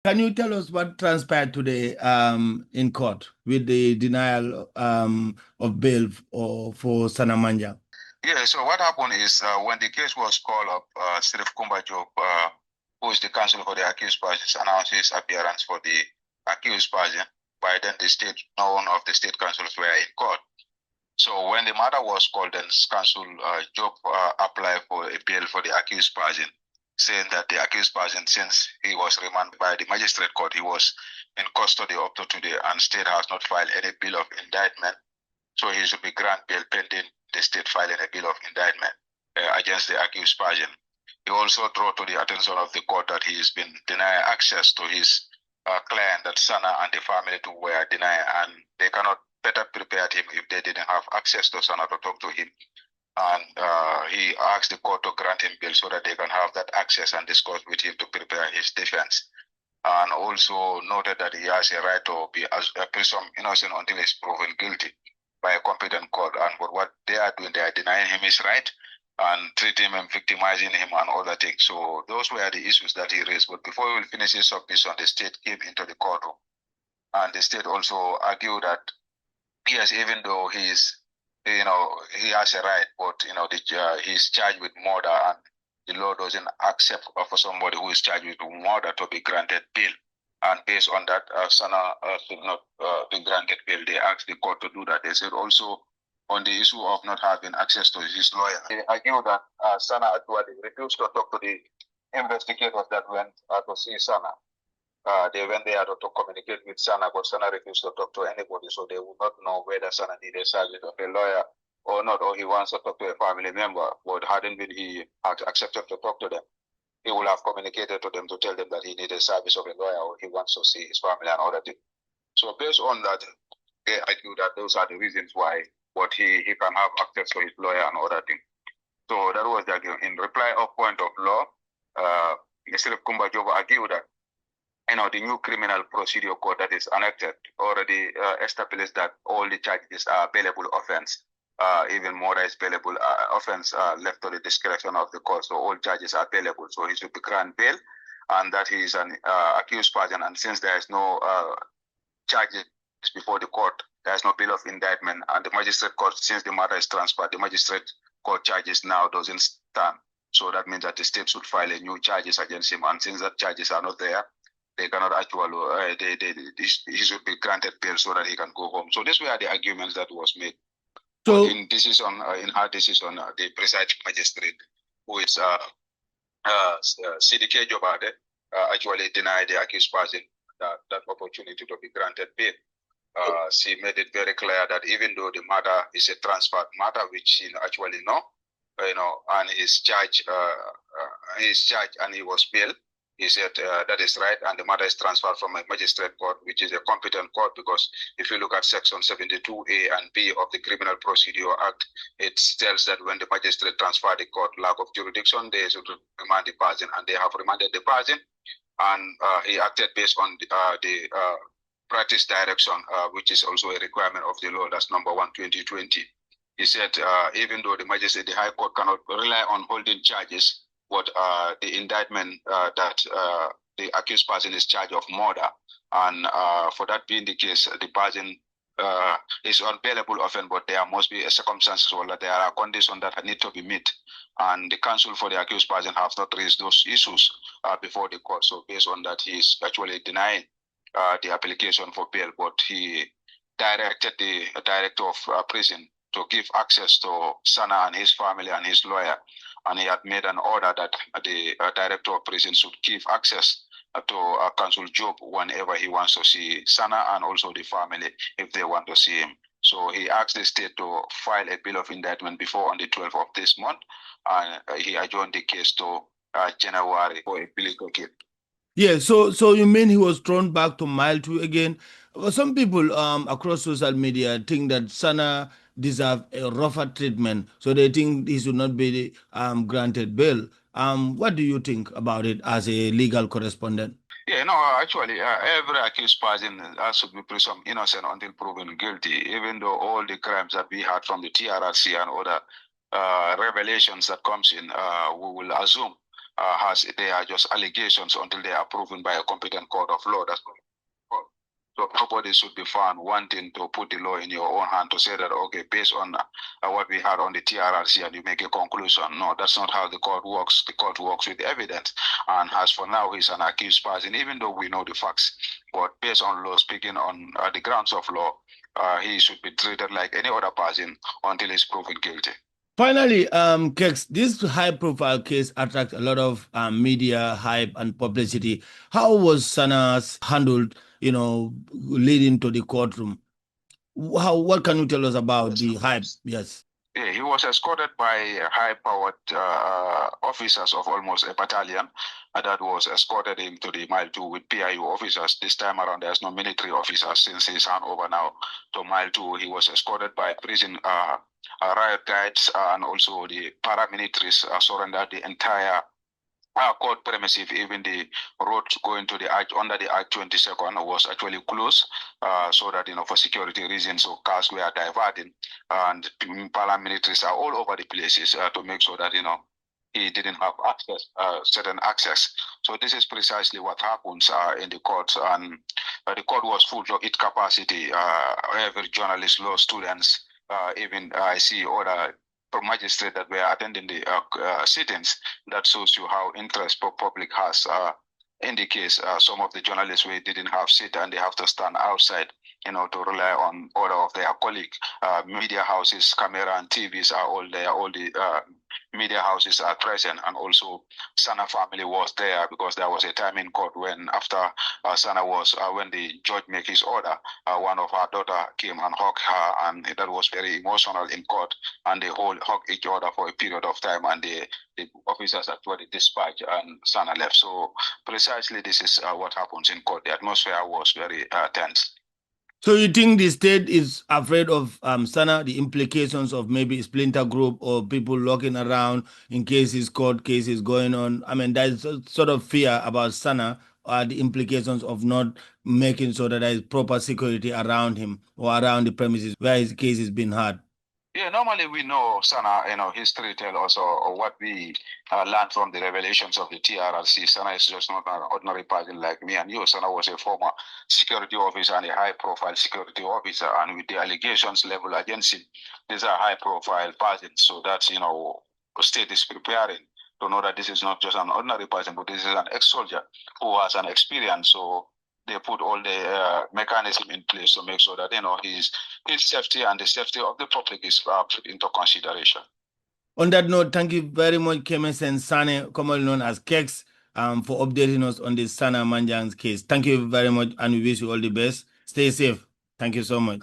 Can you tell us what transpired today in court with the denial of bail for Sana Manjang? Yeah, so what happened is when the case was called up, Sirif Kumba Job, who is the counsel for the accused parties, announced his appearance for the accused party. By then, no one of the state councils were in court. So when the matter was called, then counsel Job applied for a bail for the accused person, saying that the accused person, since he was remanded by the magistrate court, he was in custody up to today, and state has not filed any bill of indictment. So he should be granted bail pending the state filing a bill of indictment against the accused person. He also drew to the attention of the court that he has been denied access to his client, that Sana and the family too were denied, and they cannot better prepare him if they didn't have access to Sana to talk to him. And he asked the court to grant him bail so that they can have that access and discuss with him to prepare his defense. And also noted that he has a right to be presumed innocent until he's proven guilty by a competent court. And for what they are doing, they are denying him his right and treating him and victimizing him and other things. So those were the issues that he raised. But before we will finish his submission, the state came into the courtroom. And the state also argued that yes, even though he has a right, but he's charged with murder, and the law doesn't accept for somebody who is charged with murder to be granted bail. And based on that, Sana should not be granted bail. They asked the court to do that. They said also on the issue of not having access to his lawyer, they argued that Sana actually refused to talk to the investigators that went to see Sana. They went there to communicate with Sana, but Sana refused to talk to anybody, so they would not know whether Sana needed service of a lawyer or not, or he wants to talk to a family member. But hadn't been he accepted to talk to them, he will have communicated to them to tell them that he needed service of a lawyer or he wants to see his family and other things. So based on that, they argue that those are the reasons why, but he can have access to his lawyer and other things. So that was the argument. In reply of point of law, Mr. Kumba Joba argued that the new criminal procedure code that is enacted already established that all the charges are bailable offense. Even more is bailable offense left to the discretion of the court. So all charges are bailable. So he should be granted bail, and that he is an accused person. And since there is no charges before the court, there is no bill of indictment, and the magistrate court, since the matter is transferred, the magistrate court charges now doesn't stand. So that means that the state should file a new charges against him. And since that charges are not there, they cannot actually, he should be granted bail so that he can go home. So these were the arguments that was made. So but in her decision, the presiding magistrate, who is CDK Jobade, actually denied the accused person that opportunity to be granted bail. She made it very clear that even though the matter is a transferred matter, which she actually know, and is charged and he was bailed, he said that is right, and the matter is transferred from a magistrate court, which is a competent court, because if you look at section 72A and B of the Criminal Procedure Act, it tells that when the magistrate transfer the court lack of jurisdiction, they should remand the person, and they have remanded the person, and he acted based on the practice direction, which is also a requirement of the law. That's number 1/2020. He said even though the magistrate, the High Court cannot rely on holding charges, but the indictment that the accused person is charged of murder, and for that being the case, the person is unbailable offense, but there must be a circumstances or there are conditions that need to be met, and the counsel for the accused person have not raised those issues before the court. So based on that, he is actually denying the application for bail, but he directed the director of prison to give access to Sana and his family and his lawyer, and he had made an order that the director of prison should give access to Counsel Job whenever he wants to see Sana and also the family if they want to see him. So he asked the state to file a bill of indictment before on the 12th of this month, and he adjourned the case to January for a plea case. Yeah, so you mean he was thrown back to mile two again? Well, some people across social media think that Sana deserve a rougher treatment, so they think he should not be granted bail. What do you think about it as a legal correspondent? Yeah, no, actually, every accused person should be presumed innocent until proven guilty, even though all the crimes that we had from the TRRC and other revelations that comes in, we will assume they are just allegations until they are proven by a competent court of law. That's so nobody should be found wanting to put the law in your own hand to say that, okay, based on what we had on the TRRC and you make a conclusion. No, that's not how the court works. The court works with evidence. And as for now, he's an accused person, even though we know the facts. But based on law, speaking on the grounds of law, he should be treated like any other person until he's proven guilty. Finally, Kex, this high-profile case attracts a lot of media hype and publicity. How was Sana's handled, leading to the courtroom? What can you tell us about the hype? Yes. Yeah, he was escorted by high-powered officers of almost a battalion that was escorted him to the Mile 2 with PIU officers. This time around, there's no military officers since he's handover now to Mile 2. He was escorted by prison riot guides and also the paramilitaries surrendered the entire court premises. Even the road going to the arch under the arch 22nd was actually closed, so that for security reasons, so cars were diverted, and paramilitaries are all over the places to make sure that he didn't have access, certain access. So this is precisely what happens in the court, and the court was full to its capacity. Every journalist, law students, even I see other magistrates that were attending the sittings. That shows you how interest public has in the case. Some of the journalists we didn't have seat and they have to stand outside, to rely on order of their colleague. Media houses, camera and TVs are all there. All the media houses are present, and also Sana family was there because there was a time in court when after Sana was when the judge made his order, one of her daughter came and hugged her, and that was very emotional in court, and they all hugged each other for a period of time, and the officers actually dispatched and Sana left. So precisely this is what happens in court. The atmosphere was very tense. So you think the state is afraid of Sana, the implications of maybe a splinter group or people looking around in cases, court cases going on? I mean, there's a sort of fear about Sana, the implications of not making sure that there is proper security around him or around the premises where his case is being heard. Yeah, normally we know Sana, history tell us or what we learned from the revelations of the TRRC. Sana is just not an ordinary person like me and you. Sana was a former security officer and a high-profile security officer, and with the allegations leveled against him, these are high-profile persons. So that's, the state is preparing to know that this is not just an ordinary person, but this is an ex-soldier who has an experience. So they put all the mechanism in place to make sure that his safety and the safety of the public is put into consideration. On that note, thank you very much, Kemesseng Sanneh, commonly known as Kex, for updating us on this Sana Manjang's case. Thank you very much, and we wish you all the best. Stay safe. Thank you so much.